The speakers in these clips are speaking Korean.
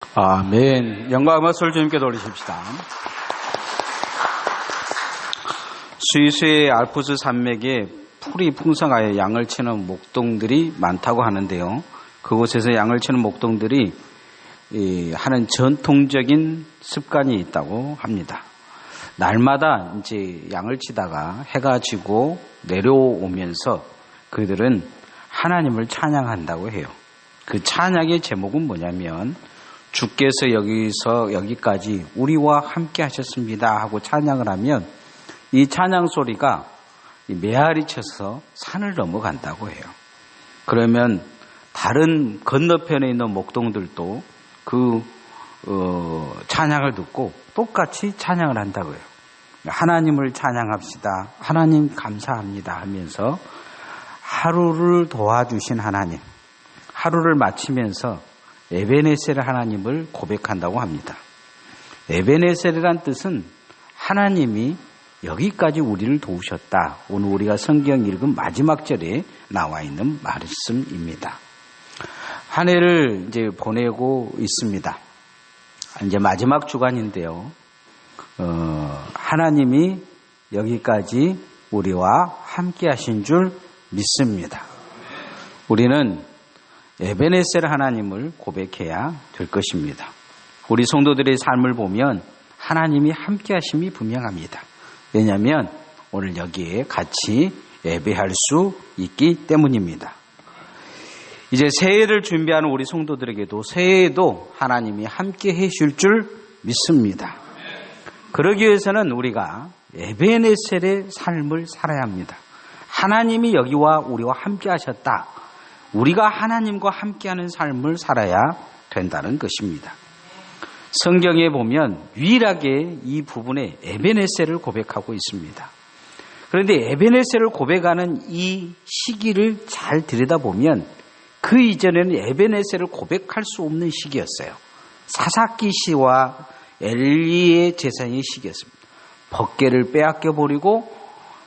아멘. 영광과 말씀을 주님께 돌리십시다. 스위스의 알프스 산맥에 풀이 풍성하여 양을 치는 목동들이 많다고 하는데요. 그곳에서 양을 치는 목동들이 하는 전통적인 습관이 있다고 합니다. 날마다 이제 양을 치다가 해가 지고 내려오면서 그들은 하나님을 찬양한다고 해요. 그 찬양의 제목은 뭐냐면 주께서 여기서 여기까지 우리와 함께 하셨습니다 하고 찬양을 하면 이 찬양 소리가 메아리 쳐서 산을 넘어간다고 해요. 그러면 다른 건너편에 있는 목동들도 그 찬양을 듣고 똑같이 찬양을 한다고 해요. 하나님을 찬양합시다. 하나님 감사합니다 하면서 하루를 도와주신 하나님, 하루를 마치면서 에베네셀 하나님을 고백한다고 합니다. 에베네셀이란 뜻은 하나님이 여기까지 우리를 도우셨다. 오늘 우리가 성경 읽은 마지막 절에 나와 있는 말씀입니다. 한 해를 이제 보내고 있습니다. 이제 마지막 주간인데요. 하나님이 여기까지 우리와 함께 하신 줄 믿습니다. 우리는 에베네셀 하나님을 고백해야 될 것입니다. 우리 성도들의 삶을 보면 하나님이 함께 하심이 분명합니다. 왜냐하면 오늘 여기에 같이 예배할 수 있기 때문입니다. 이제 새해를 준비하는 우리 성도들에게도 새해에도 하나님이 함께 해주실 줄 믿습니다. 그러기 위해서는 우리가 에베네셀의 삶을 살아야 합니다. 하나님이 여기와 우리와 함께 하셨다. 우리가 하나님과 함께하는 삶을 살아야 된다는 것입니다. 성경에 보면 유일하게 이 부분에 에베네셀을 고백하고 있습니다. 그런데 에베네셀을 고백하는 이 시기를 잘 들여다보면 그 이전에는 에베네셀을 고백할 수 없는 시기였어요. 사사기 시와 엘리의 제사의 시기였습니다. 법궤를 빼앗겨 버리고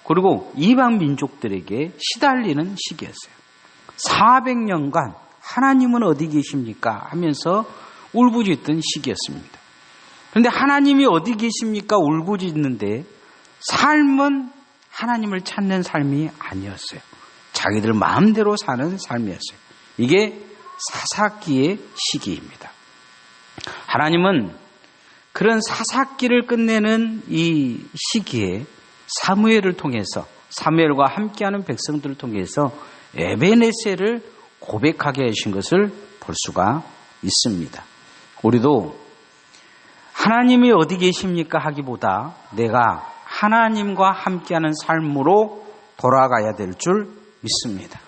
그리고 이방 민족들에게 시달리는 시기였어요. 400년간 하나님은 어디 계십니까 하면서 울부짖던 시기였습니다. 그런데 하나님이 어디 계십니까 울부짖는데 삶은 하나님을 찾는 삶이 아니었어요. 자기들 마음대로 사는 삶이었어요. 이게 사사기의 시기입니다. 하나님은 그런 사사기를 끝내는 이 시기에 사무엘을 통해서 사무엘과 함께하는 백성들을 통해서 에베네셀을 고백하게 하신 것을 볼 수가 있습니다. 우리도 하나님이 어디 계십니까 하기보다 내가 하나님과 함께하는 삶으로 돌아가야 될 줄 믿습니다.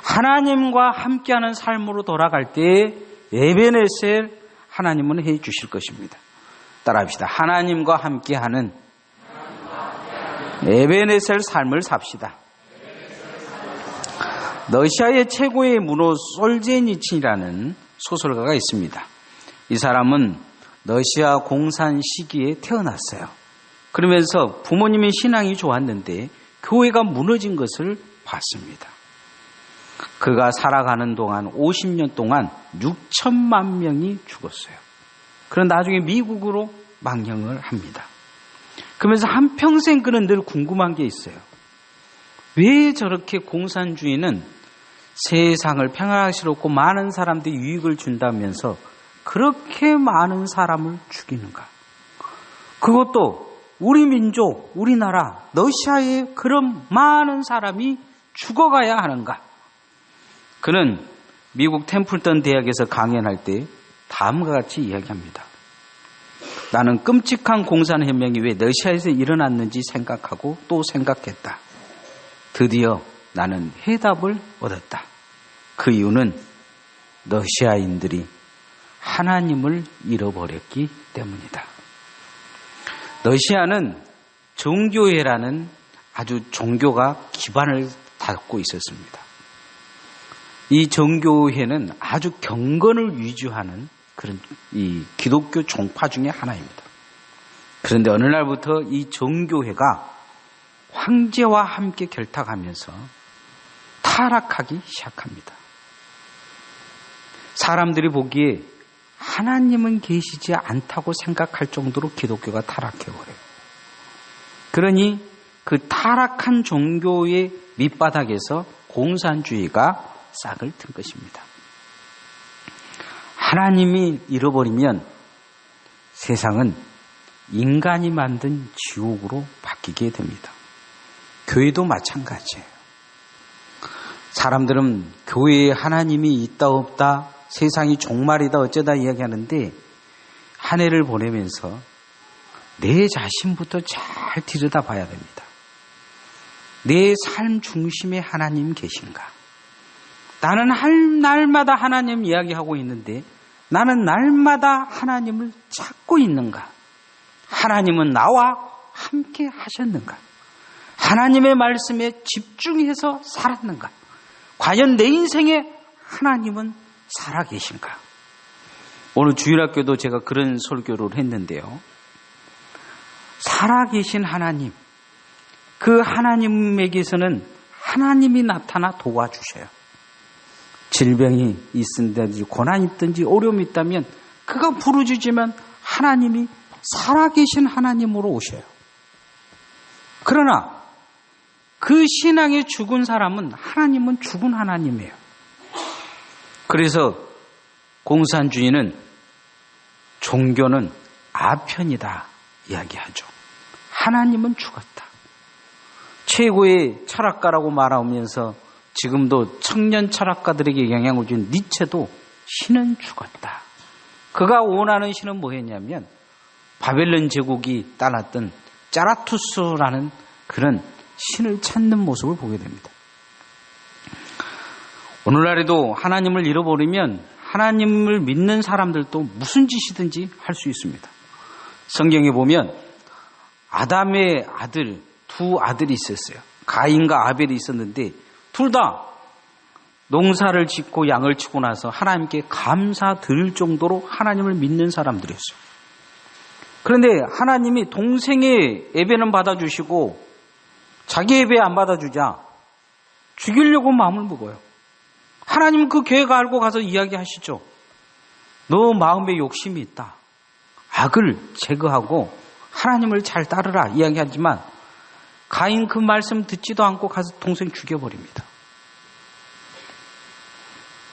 하나님과 함께하는 삶으로 돌아갈 때 에베네셀 하나님은 해 주실 것입니다. 따라합시다. 하나님과 함께하는 에베네셀 삶을 삽시다. 러시아의 최고의 문호 솔제니친이라는 소설가가 있습니다. 이 사람은 러시아 공산 시기에 태어났어요. 그러면서 부모님의 신앙이 좋았는데 교회가 무너진 것을 봤습니다. 그가 살아가는 동안 50년 동안 6천만 명이 죽었어요. 그런 나중에 미국으로 망명을 합니다. 그러면서 한평생 그는 늘 궁금한 게 있어요. 왜 저렇게 공산주의는 세상을 평화스럽고 많은 사람들이 유익을 준다면서 그렇게 많은 사람을 죽이는가? 그것도 우리 민족, 우리나라, 러시아에 그런 많은 사람이 죽어가야 하는가? 그는 미국 템플턴 대학에서 강연할 때 다음과 같이 이야기합니다. 나는 끔찍한 공산혁명이 왜 러시아에서 일어났는지 생각하고 또 생각했다. 드디어 나는 해답을 얻었다. 그 이유는 러시아인들이 하나님을 잃어버렸기 때문이다. 러시아는 정교회라는 아주 종교가 기반을 닫고 있었습니다. 이 정교회는 아주 경건을 위주하는 그런 이 기독교 종파 중에 하나입니다. 그런데 어느 날부터 이 정교회가 황제와 함께 결탁하면서 타락하기 시작합니다. 사람들이 보기에 하나님은 계시지 않다고 생각할 정도로 기독교가 타락해버려요. 그러니 그 타락한 종교의 밑바닥에서 공산주의가 싹을 튼 것입니다. 하나님이 잃어버리면 세상은 인간이 만든 지옥으로 바뀌게 됩니다. 교회도 마찬가지예요. 사람들은 교회에 하나님이 있다 없다, 세상이 종말이다 어쩌다 이야기하는데 한 해를 보내면서 내 자신부터 잘 들여다봐야 됩니다. 내 삶 중심에 하나님 계신가? 나는 날마다 하나님 이야기하고 있는데 나는 날마다 하나님을 찾고 있는가? 하나님은 나와 함께 하셨는가? 하나님의 말씀에 집중해서 살았는가? 과연 내 인생에 하나님은 살아계신가? 오늘 주일학교도 제가 그런 설교를 했는데요. 살아계신 하나님, 그 하나님에게서는 하나님이 나타나 도와주셔요. 질병이 있든지 고난이 있든지 어려움이 있다면 그가 부르짖으면 하나님이 살아계신 하나님으로 오셔요. 그러나 그 신앙에 죽은 사람은 하나님은 죽은 하나님이에요. 그래서 공산주의는 종교는 아편이다 이야기하죠. 하나님은 죽었다. 최고의 철학가라고 말하면서 지금도 청년 철학가들에게 영향을 준 니체도 신은 죽었다. 그가 원하는 신은 뭐였냐면 바벨론 제국이 따랐던 짜라투스라는 그런 신을 찾는 모습을 보게 됩니다. 오늘날에도 하나님을 잃어버리면 하나님을 믿는 사람들도 무슨 짓이든지 할 수 있습니다. 성경에 보면 아담의 아들, 두 아들이 있었어요. 가인과 아벨이 있었는데 둘 다 농사를 짓고 양을 치고 나서 하나님께 감사드릴 정도로 하나님을 믿는 사람들이었어요. 그런데 하나님이 동생의 예배는 받아주시고 자기 예배 안 받아주자 죽이려고 마음을 먹어요. 하나님은 그 계획 알고 가서 이야기하시죠. 너 마음에 욕심이 있다. 악을 제거하고 하나님을 잘 따르라 이야기하지만 가인 그 말씀 듣지도 않고 가서 동생 죽여버립니다.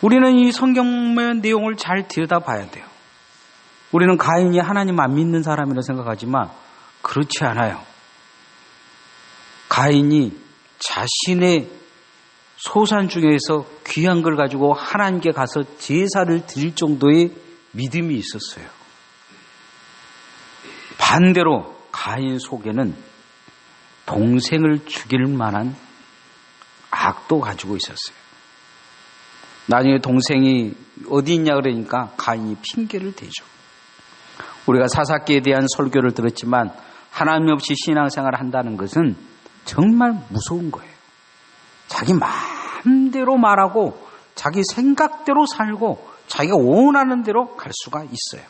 우리는 이 성경의 내용을 잘 들여다봐야 돼요. 우리는 가인이 하나님 안 믿는 사람이라고 생각하지만 그렇지 않아요. 가인이 자신의 소산 중에서 귀한 걸 가지고 하나님께 가서 제사를 드릴 정도의 믿음이 있었어요. 반대로 가인 속에는 동생을 죽일 만한 악도 가지고 있었어요. 나중에 동생이 어디 있냐 그러니까 가인이 핑계를 대죠. 우리가 사사기에 대한 설교를 들었지만 하나님 없이 신앙생활을 한다는 것은 정말 무서운 거예요. 자기 마음대로 말하고 자기 생각대로 살고 자기가 원하는 대로 갈 수가 있어요.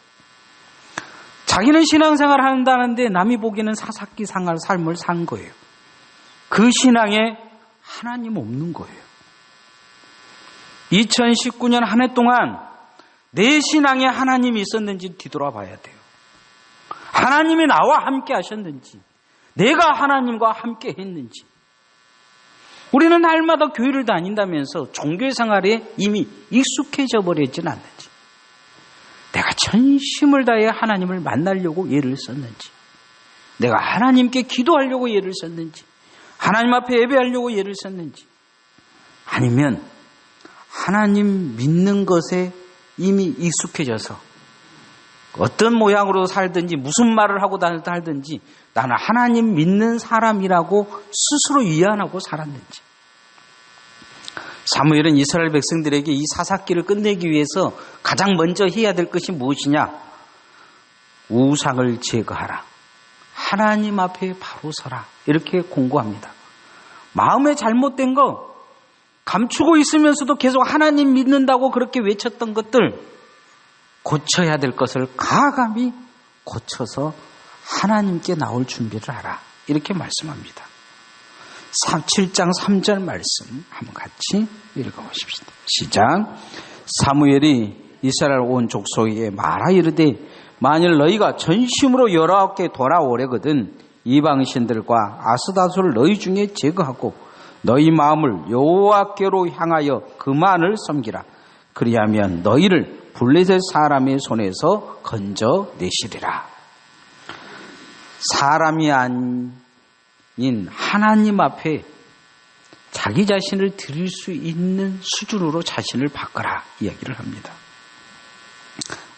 자기는 신앙생활을 한다는데 남이 보기에는 사사기 생활 삶을 산 거예요. 그 신앙에 하나님 없는 거예요. 2019년 한 해 동안 내 신앙에 하나님이 있었는지 뒤돌아봐야 돼요. 하나님이 나와 함께 하셨는지, 내가 하나님과 함께 했는지. 우리는 날마다 교회를 다닌다면서 종교 생활에 이미 익숙해져 버리진 않는지, 내가 전심을 다해 하나님을 만나려고 예를 썼는지, 내가 하나님께 기도하려고 예를 썼는지, 하나님 앞에 예배하려고 예를 썼는지, 아니면 하나님 믿는 것에 이미 익숙해져서 어떤 모양으로 살든지 무슨 말을 하고 살든지 나는 하나님 믿는 사람이라고 스스로 위안하고 살았는지. 사무엘은 이스라엘 백성들에게 이 사사기를 끝내기 위해서 가장 먼저 해야 될 것이 무엇이냐? 우상을 제거하라. 하나님 앞에 바로 서라. 이렇게 공고합니다. 마음에 잘못된 거 감추고 있으면서도 계속 하나님 믿는다고 그렇게 외쳤던 것들 고쳐야 될 것을 과감히 고쳐서 하나님께 나올 준비를 하라. 이렇게 말씀합니다. 7장 3절 말씀 한번 같이 읽어보십시다. 시작. 사무엘이 이스라엘 온 족속에게 말하 이르되 만일 너희가 전심으로 여호와께 돌아오려거든 이방신들과 아스다소를 너희 중에 제거하고 너희 마음을 여호와께로 향하여 그만을 섬기라. 그리하면 너희를 블레셋 사람의 손에서 건져내시리라. 사람이 아닌 하나님 앞에 자기 자신을 드릴 수 있는 수준으로 자신을 바꿔라 이야기를 합니다.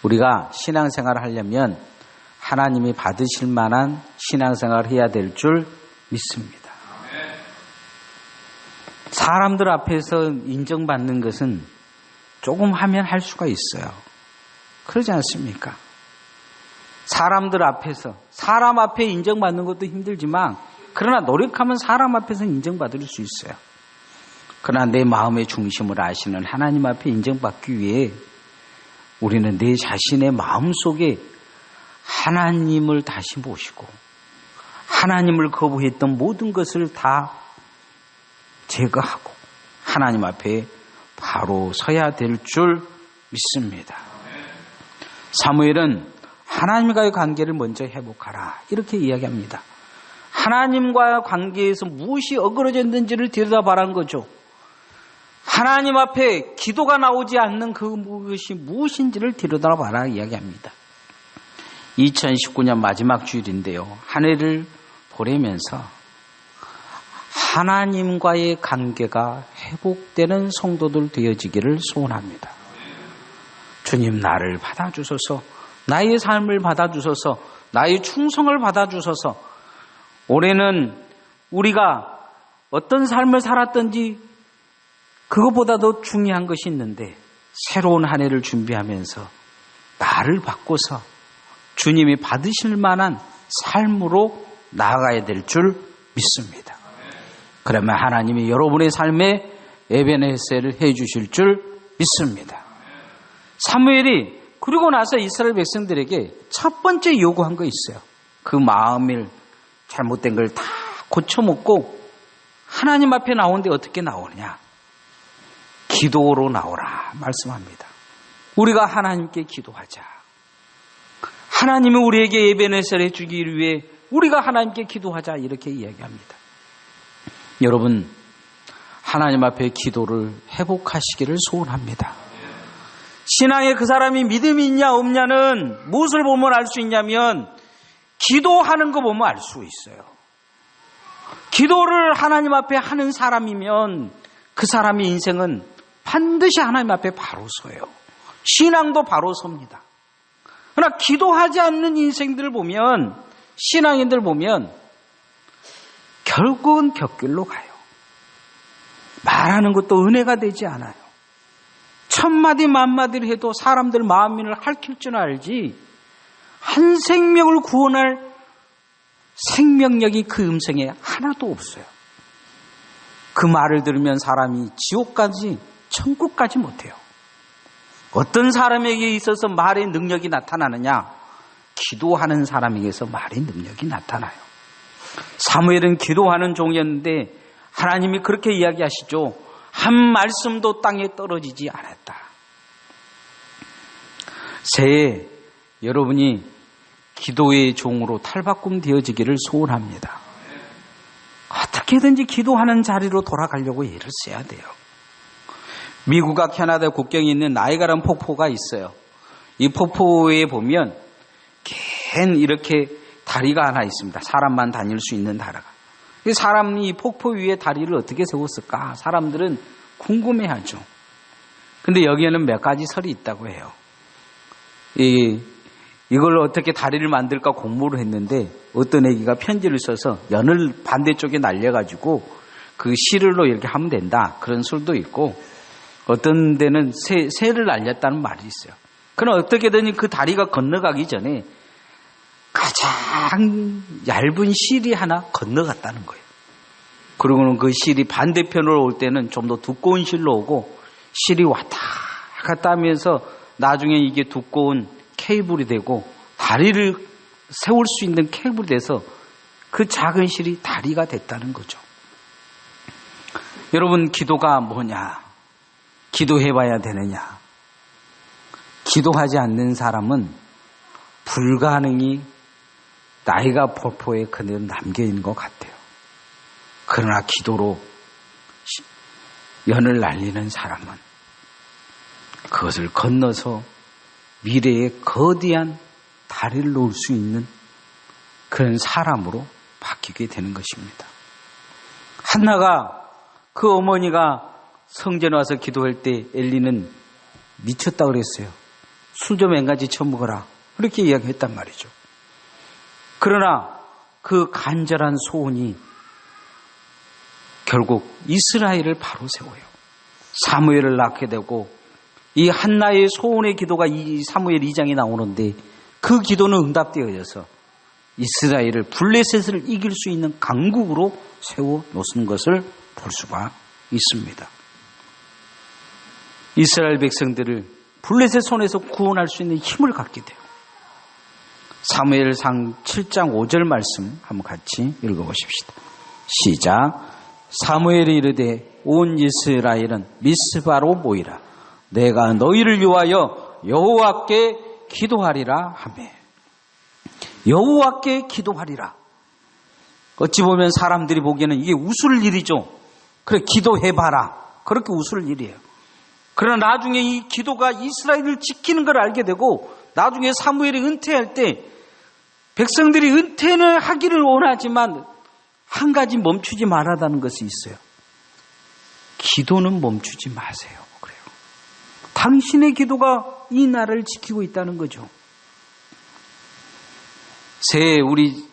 우리가 신앙생활을 하려면 하나님이 받으실 만한 신앙생활을 해야 될 줄 믿습니다. 사람들 앞에서 인정받는 것은 조금 하면 할 수가 있어요. 그러지 않습니까? 사람들 앞에서, 사람 앞에 인정받는 것도 힘들지만 그러나 노력하면 사람 앞에서 인정받을 수 있어요. 그러나 내 마음의 중심을 아시는 하나님 앞에 인정받기 위해 우리는 내 자신의 마음속에 하나님을 다시 모시고 하나님을 거부했던 모든 것을 다 제거하고 하나님 앞에 바로 서야 될 줄 믿습니다. 사무엘은 하나님과의 관계를 먼저 회복하라 이렇게 이야기합니다. 하나님과의 관계에서 무엇이 어그러졌는지를 들여다보라는 거죠. 하나님 앞에 기도가 나오지 않는 그것이 무엇인지를 들여다봐라 이야기합니다. 2019년 마지막 주일인데요. 한 해를 보내면서 하나님과의 관계가 회복되는 성도들 되어지기를 소원합니다. 주님 나를 받아주소서, 나의 삶을 받아주소서, 나의 충성을 받아주소서. 올해는 우리가 어떤 삶을 살았든지 그것보다도 중요한 것이 있는데 새로운 한 해를 준비하면서 나를 바꿔서 주님이 받으실 만한 삶으로 나아가야 될 줄 믿습니다. 그러면 하나님이 여러분의 삶에 에베네셀을 해 주실 줄 믿습니다. 사무엘이 그리고 나서 이스라엘 백성들에게 첫 번째 요구한 거 있어요. 그 마음을 잘못된 걸 다 고쳐먹고 하나님 앞에 나오는데 어떻게 나오느냐? 기도로 나오라 말씀합니다. 우리가 하나님께 기도하자. 하나님이 우리에게 에베네셀 해주기 위해 우리가 하나님께 기도하자 이렇게 이야기합니다. 여러분 하나님 앞에 기도를 회복하시기를 소원합니다. 신앙에 그 사람이 믿음이 있냐 없냐는 무엇을 보면 알 수 있냐면 기도하는 거 보면 알 수 있어요. 기도를 하나님 앞에 하는 사람이면 그 사람의 인생은 반드시 하나님 앞에 바로 서요. 신앙도 바로 섭니다. 그러나 기도하지 않는 인생들 보면, 신앙인들 보면 결국은 곁길로 가요. 말하는 것도 은혜가 되지 않아요. 천마디 만마디를 해도 사람들 마음을 핥힐 줄 알지 한 생명을 구원할 생명력이 그 음성에 하나도 없어요. 그 말을 들으면 사람이 지옥까지 천국까지 못해요. 어떤 사람에게 있어서 말의 능력이 나타나느냐? 기도하는 사람에게서 말의 능력이 나타나요. 사무엘은 기도하는 종이었는데 하나님이 그렇게 이야기하시죠. 한 말씀도 땅에 떨어지지 않았다. 새해 여러분이 기도의 종으로 탈바꿈 되어지기를 소원합니다. 어떻게든지 기도하는 자리로 돌아가려고 애를 써야 돼요. 미국과 캐나다 국경에 있는 나이아가라 폭포가 있어요. 이 폭포에 보면 긴 이렇게 다리가 하나 있습니다. 사람만 다닐 수 있는 다리가. 사람이 이 폭포 위에 다리를 어떻게 세웠을까? 사람들은 궁금해하죠. 근데 여기에는 몇 가지 설이 있다고 해요. 이걸 어떻게 다리를 만들까 공부를 했는데 어떤 애기가 편지를 써서 연을 반대쪽에 날려가지고 그 실을로 이렇게 하면 된다. 그런 설도 있고 어떤 데는 새를 날렸다는 말이 있어요. 그럼 어떻게든 그 다리가 건너가기 전에 가장 얇은 실이 하나 건너갔다는 거예요. 그리고는 그 실이 반대편으로 올 때는 좀 더 두꺼운 실로 오고 실이 왔다 갔다 하면서 나중에 이게 두꺼운 케이블이 되고 다리를 세울 수 있는 케이블이 돼서 그 작은 실이 다리가 됐다는 거죠. 여러분 기도가 뭐냐? 기도해봐야 되느냐? 기도하지 않는 사람은 불가능이 나이가 포포에 그대로 남겨있는 것 같아요. 그러나 기도로 연을 날리는 사람은 그것을 건너서 미래에 거대한 다리를 놓을 수 있는 그런 사람으로 바뀌게 되는 것입니다. 한나가 그 어머니가 성전에 와서 기도할 때 엘리는 미쳤다 그랬어요. 술 좀 앵가지 처먹어라. 그렇게 이야기했단 말이죠. 그러나 그 간절한 소원이 결국 이스라엘을 바로 세워요. 사무엘을 낳게 되고 이 한나의 소원의 기도가 이 사무엘 2장에 나오는데 그 기도는 응답되어져서 이스라엘을 블레셋을 이길 수 있는 강국으로 세워놓은 것을 볼 수가 있습니다. 이스라엘 백성들을 블레셋 손에서 구원할 수 있는 힘을 갖게 돼요. 사무엘상 7장 5절 말씀 한번 같이 읽어보십시다. 시작. 사무엘이 이르되 온 이스라엘은 미스바로 모이라. 내가 너희를 위하여 여호와께 기도하리라 하매. 여호와께 기도하리라. 어찌 보면 사람들이 보기에는 이게 웃을 일이죠. 그래 기도해봐라. 그렇게 웃을 일이에요. 그러나 나중에 이 기도가 이스라엘을 지키는 걸 알게 되고 나중에 사무엘이 은퇴할 때 백성들이 은퇴는 하기를 원하지만 한 가지 멈추지 말아다는 것이 있어요. 기도는 멈추지 마세요. 그래요. 당신의 기도가 이 나라를 지키고 있다는 거죠. 새해 우리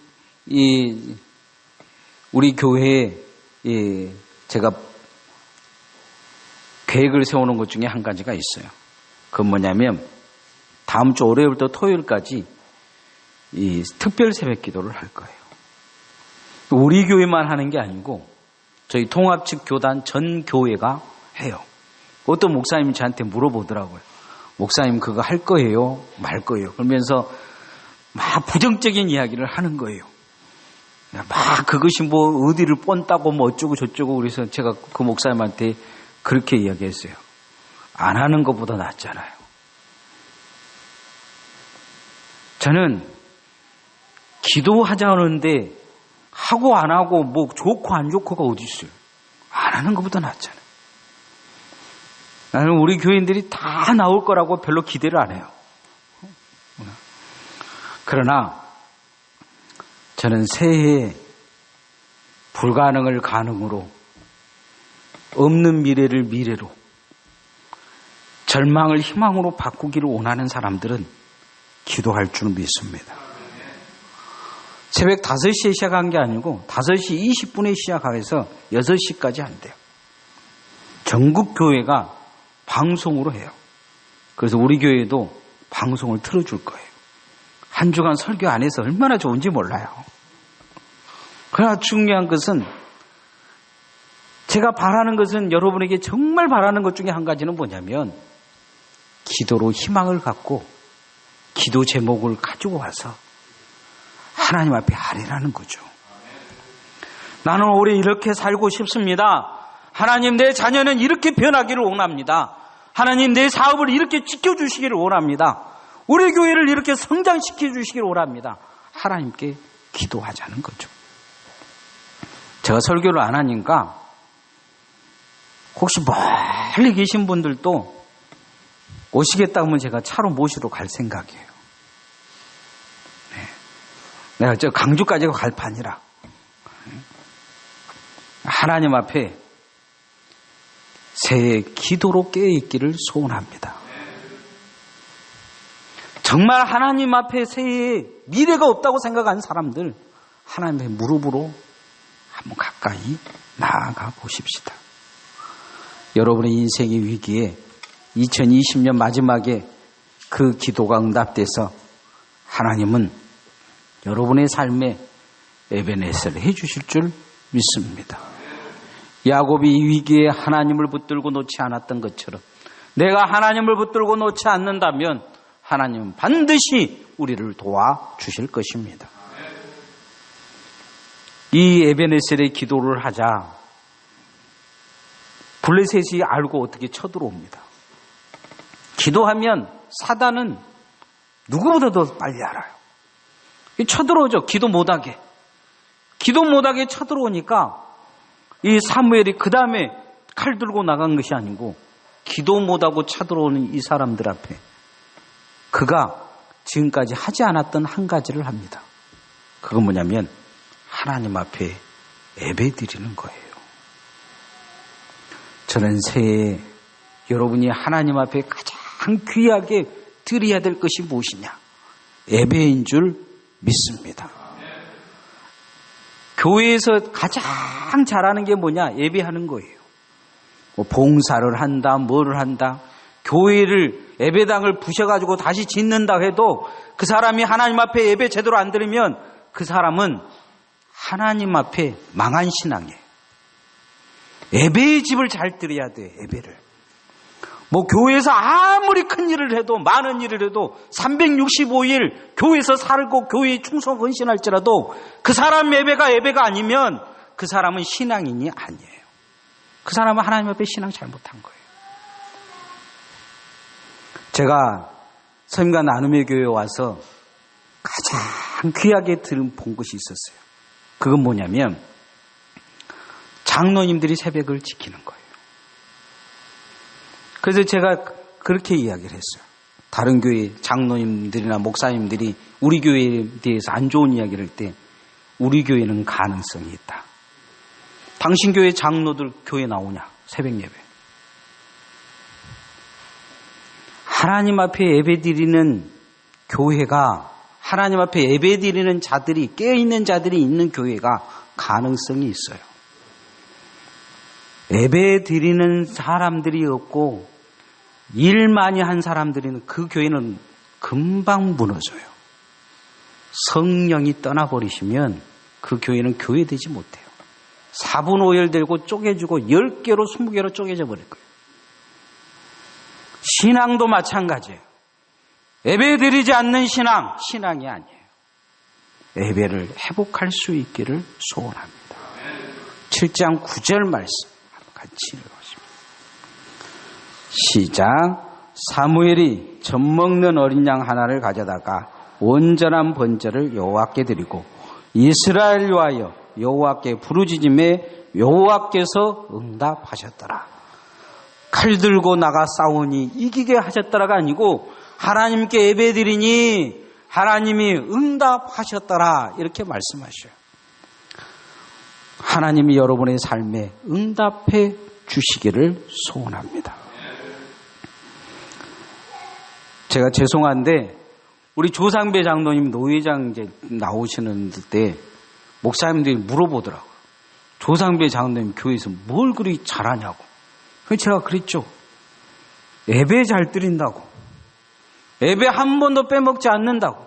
교회에 제가 계획을 세우는 것 중에 한 가지가 있어요. 그건 뭐냐면 다음 주 월요일부터 토요일까지 이 특별 새벽 기도를 할 거예요. 우리 교회만 하는 게 아니고 저희 통합측 교단 전 교회가 해요. 어떤 목사님이 저한테 물어보더라고요. 목사님 그거 할 거예요? 말 거예요? 그러면서 막 부정적인 이야기를 하는 거예요. 막 그것이 뭐 어디를 뻔따고 뭐 어쩌고 저쩌고 그래서 제가 그 목사님한테 그렇게 이야기했어요. 안 하는 것보다 낫잖아요. 저는 기도하자는데 하고 안 하고 뭐 좋고 안 좋고가 어디 있어요. 안 하는 것보다 낫잖아요. 나는 우리 교인들이 다 나올 거라고 별로 기대를 안 해요. 그러나 저는 새해에 불가능을 가능으로 없는 미래를 미래로 절망을 희망으로 바꾸기를 원하는 사람들은 기도할 줄 믿습니다. 새벽 5시에 시작한 게 아니고 5시 20분에 시작해서 6시까지 한대요. 전국 교회가 방송으로 해요. 그래서 우리 교회도 방송을 틀어줄 거예요. 한 주간 설교 안 해서 얼마나 좋은지 몰라요. 그러나 중요한 것은 제가 바라는 것은 여러분에게 정말 바라는 것 중에 한 가지는 뭐냐면 기도로 희망을 갖고 기도 제목을 가지고 와서 하나님 앞에 아뢰라는 거죠. 나는 올해 이렇게 살고 싶습니다. 하나님 내 자녀는 이렇게 변하기를 원합니다. 하나님 내 사업을 이렇게 지켜주시기를 원합니다. 우리 교회를 이렇게 성장시켜 주시기를 원합니다. 하나님께 기도하자는 거죠. 제가 설교를 안 하니까 혹시 멀리 계신 분들도 오시겠다 하면 제가 차로 모시러 갈 생각이에요. 내가 저 강주까지 갈 판이라. 하나님 앞에 새해 기도로 깨어있기를 소원합니다. 정말 하나님 앞에 새해에 미래가 없다고 생각하는 사람들 하나님의 무릎으로 한번 가까이 나아가 보십시다. 여러분의 인생의 위기에 2020년 마지막에 그 기도가 응답돼서 하나님은 여러분의 삶에 에베네셀을 해주실 줄 믿습니다. 야곱이 이 위기에 하나님을 붙들고 놓지 않았던 것처럼 내가 하나님을 붙들고 놓지 않는다면 하나님은 반드시 우리를 도와주실 것입니다. 이 에베네셀의 기도를 하자 블레셋이 알고 어떻게 쳐들어옵니다. 기도하면 사단은 누구보다도 빨리 알아요. 쳐들어오죠. 기도 못하게. 기도 못하게 쳐들어오니까 이 사무엘이 그 다음에 칼 들고 나간 것이 아니고 기도 못하고 쳐들어오는 이 사람들 앞에 그가 지금까지 하지 않았던 한 가지를 합니다. 그건 뭐냐면 하나님 앞에 예배 드리는 거예요. 저는 새해 여러분이 하나님 앞에 가장 귀하게 드려야 될 것이 무엇이냐? 예배인 줄 믿습니다. 교회에서 가장 잘하는 게 뭐냐? 예배하는 거예요. 뭐 봉사를 한다, 뭐를 한다. 교회를 예배당을 부셔가지고 다시 짓는다 해도 그 사람이 하나님 앞에 예배 제대로 안 드리면 그 사람은 하나님 앞에 망한 신앙이에요. 예배의 집을 잘 드려야 돼, 예배를. 뭐 교회에서 아무리 큰 일을 해도 많은 일을 해도 365일 교회에서 살고 교회에 충성 헌신할지라도 그 사람 예배가 아니면 그 사람은 신앙인이 아니에요. 그 사람은 하나님 앞에 신앙 잘못한 거예요. 제가 선임과 나눔의 교회에 와서 가장 귀하게 본 것이 있었어요. 그건 뭐냐면 장로님들이 새벽을 지키는 거예요. 그래서 제가 그렇게 이야기를 했어요. 다른 교회 장로님들이나 목사님들이 우리 교회에 대해서 안 좋은 이야기를 할 때 우리 교회는 가능성이 있다. 당신 교회 장로들 교회 나오냐? 새벽 예배. 하나님 앞에 예배 드리는 교회가 하나님 앞에 예배 드리는 자들이 깨어있는 자들이 있는 교회가 가능성이 있어요. 예배 드리는 사람들이 없고 일 많이 한 사람들은 그 교회는 금방 무너져요. 성령이 떠나버리시면 그 교회는 교회되지 못해요. 4분 5열 들고 쪼개주고 10개로 20개로 쪼개져 버릴 거예요. 신앙도 마찬가지예요. 예배 드리지 않는 신앙이 아니에요. 예배를 회복할 수 있기를 소원합니다. 7장 9절 말씀 같이 읽어보십니다. 시작. 사무엘이 젖 먹는 어린 양 하나를 가져다가 온전한 번제를 여호와께 드리고 이스라엘 위하여 여호와께 부르짖음에 여호와께서 응답하셨더라. 칼 들고 나가 싸우니 이기게 하셨더라가 아니고 하나님께 예배드리니 하나님이 응답하셨더라 이렇게 말씀하셔요. 하나님이 여러분의 삶에 응답해 주시기를 소원합니다. 제가 죄송한데 우리 조상배 장로님 노회장 이제 나오시는 때 목사님들이 물어보더라고요. 조상배 장로님 교회에서 뭘 그리 잘하냐고. 그래서 제가 그랬죠. 예배 잘 드린다고. 예배 한 번도 빼먹지 않는다고.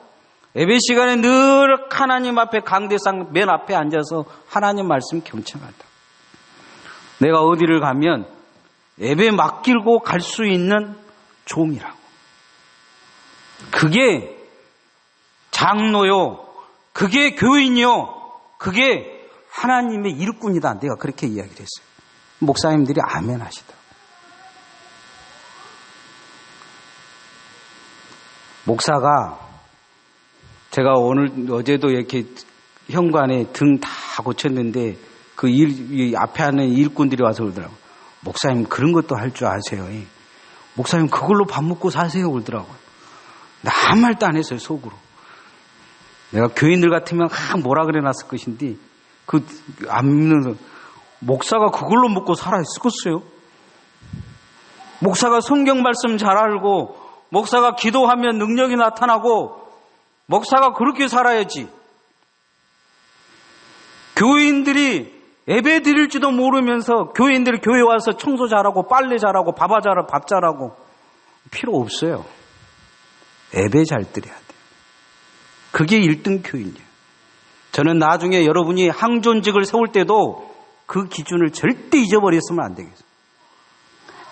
예배 시간에 늘 하나님 앞에 강대상 맨 앞에 앉아서 하나님 말씀 경청한다. 내가 어디를 가면 예배 맡기고 갈 수 있는 종이라고. 그게 장로요. 그게 교인이요. 그게 하나님의 일꾼이다. 내가 그렇게 이야기를 했어요. 목사님들이 아멘 하시더라고요. 목사가 제가 어제도 이렇게 현관에 등 다 고쳤는데 그 앞에 하는 일꾼들이 와서 그러더라고요. 목사님 그런 것도 할 줄 아세요. 목사님 그걸로 밥 먹고 사세요. 그러더라고요. 나 아무 말도 안 했어요. 속으로. 내가 교인들 같으면 뭐라 그래 놨을 것인데 안 믿는 목사가 그걸로 먹고 살아 있었겠어요. 목사가 성경 말씀 잘 알고 목사가 기도하면 능력이 나타나고 목사가 그렇게 살아야지. 교인들이 예배 드릴지도 모르면서 교인들이 교회 와서 청소 잘하고 빨래 잘하고 밥 잘하고 필요 없어요. 예배 잘 드려야 돼요. 그게 1등 교인이에요. 저는 나중에 여러분이 항존직을 세울 때도 그 기준을 절대 잊어버렸으면 안 되겠어요.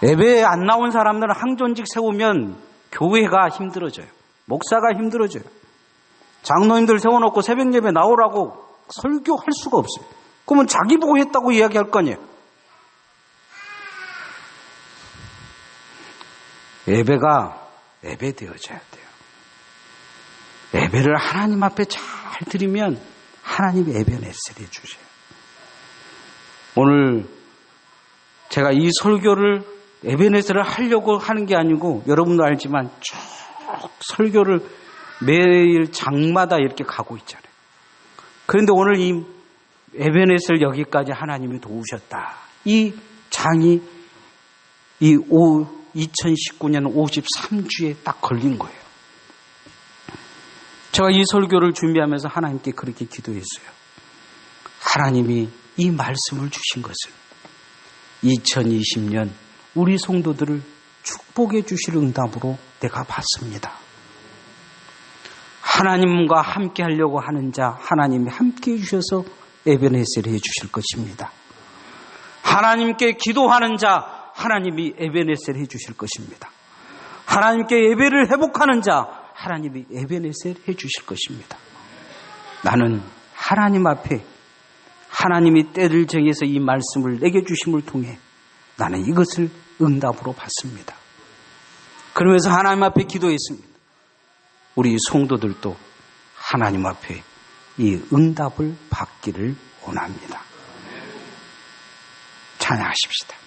예배에 안 나온 사람들은 항존직 세우면 교회가 힘들어져요. 목사가 힘들어져요. 장로님들 세워놓고 새벽 예배 나오라고 설교할 수가 없어요. 그러면 자기 보고 했다고 이야기할 거 아니에요. 예배되어져야 돼요. 예배를 하나님 앞에 잘 드리면 하나님이 에베네셀 해주세요. 오늘 제가 이 설교를 에베네셀을 하려고 하는 게 아니고 여러분도 알지만 쭉 설교를 매일 장마다 이렇게 가고 있잖아요. 그런데 오늘 이 에베네셀 여기까지 하나님이 도우셨다. 이 장이 이 2019년 53주에 딱 걸린 거예요. 제가 이 설교를 준비하면서 하나님께 그렇게 기도했어요. 하나님이 이 말씀을 주신 것은 2020년 우리 성도들을 축복해 주실 응답으로 내가 받습니다. 하나님과 함께 하려고 하는 자 하나님이 함께 해주셔서 에베네셀을 해주실 것입니다. 하나님께 기도하는 자 하나님이 에베네셀을 해주실 것입니다. 하나님께 예배를 회복하는 자 하나님이 에베네셀 해주실 것입니다. 나는 하나님 앞에 하나님이 때를 정해서 이 말씀을 내게 주심을 통해 나는 이것을 응답으로 받습니다. 그러면서 하나님 앞에 기도했습니다. 우리 성도들도 하나님 앞에 이 응답을 받기를 원합니다. 찬양하십시다.